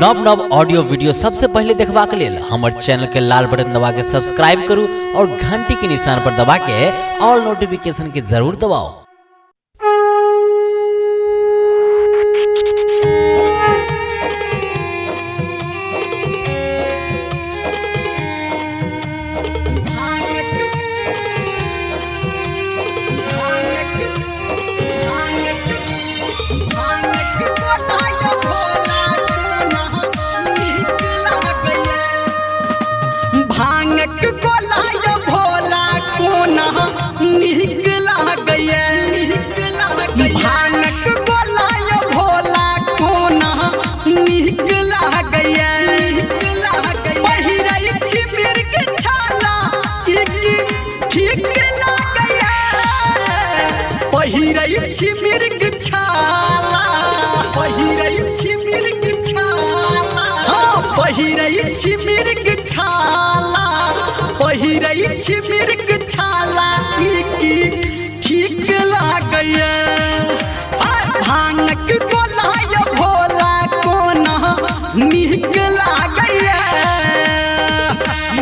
नव नव audio video सबसे पहले देखबा के लेल हमर चैनल के लाल बटन दबा के सब्सक्राइब करू और घंटी के निशान पर दबा के ऑल नोटिफिकेशन के जरूर दबाओ। मिर्ग छाला मिर्ग छाला मिर्ग छाला मिर्ग छाला ठीक लागैया भांगक गोलाय भोला कोना नीक लागैया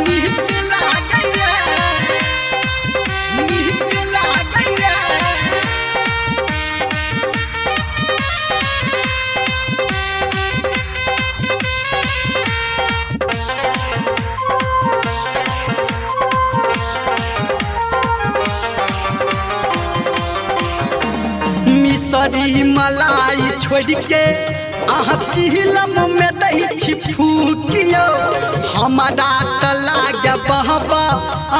नीक लागैया नीक लागैया। मिसरी मलाई छोड़ के अहाँ चिलम में दही छी फूकियो हमारा त लागे बहबा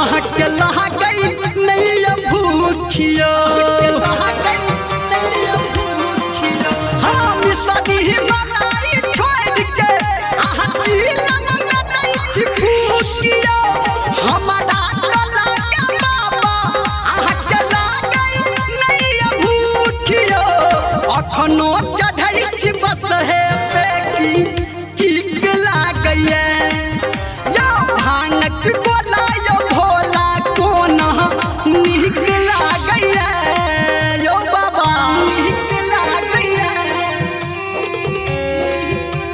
अहाँ के लागई नहीं भूखियो। हाँ मिसरी मलाई छोड़ के अहाँ चिलम में दही छी फूकियो हमारा त लागे बाबा अहाँ के लागई नहीं भूखियो। अखनो चढ़ै छी बस हे पेकी ठीक लागैया यो भांगक गोलाय भोला कोना नीक लागैया यो बाबा नीक लागैया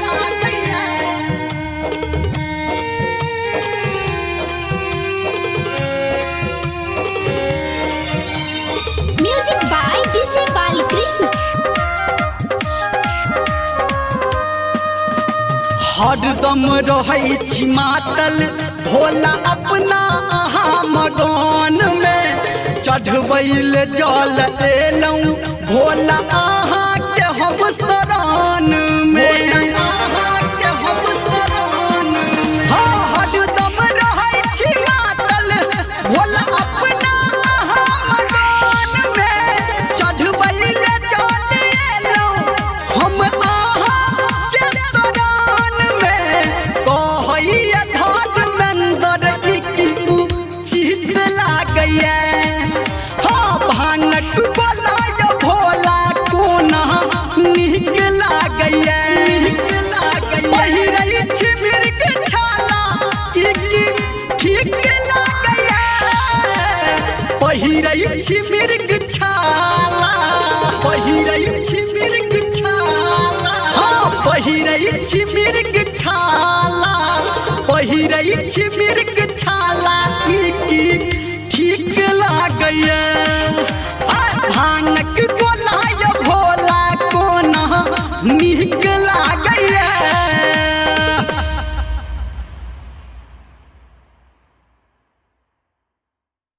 लागैया। Music by DJ Balkrishna। हरदम रहै छी मातल भोला अपना अहाँ मगन में चढ़बैल जल एलौं भोला अहाँ के हम शरण में अहाँ के हम शरण में। हाँ हरदम रहै छी मातल भोला अपना अहाँ मगन में चढ़बैल जल एलौं हम अहाँ के शरण चित लागैया। हाँ भांगक गोलाय भोला कोना नीक लागैया पहिरै छी मिर्ग छाला ठीक लागैया पहिरै छी मिर्ग छाला मिर्ग छाला। हाँ पहिरै छी मिर्ग छाला मिर्ग छाला ठीक लागैया भांगक गोलाय भोला कोना नीक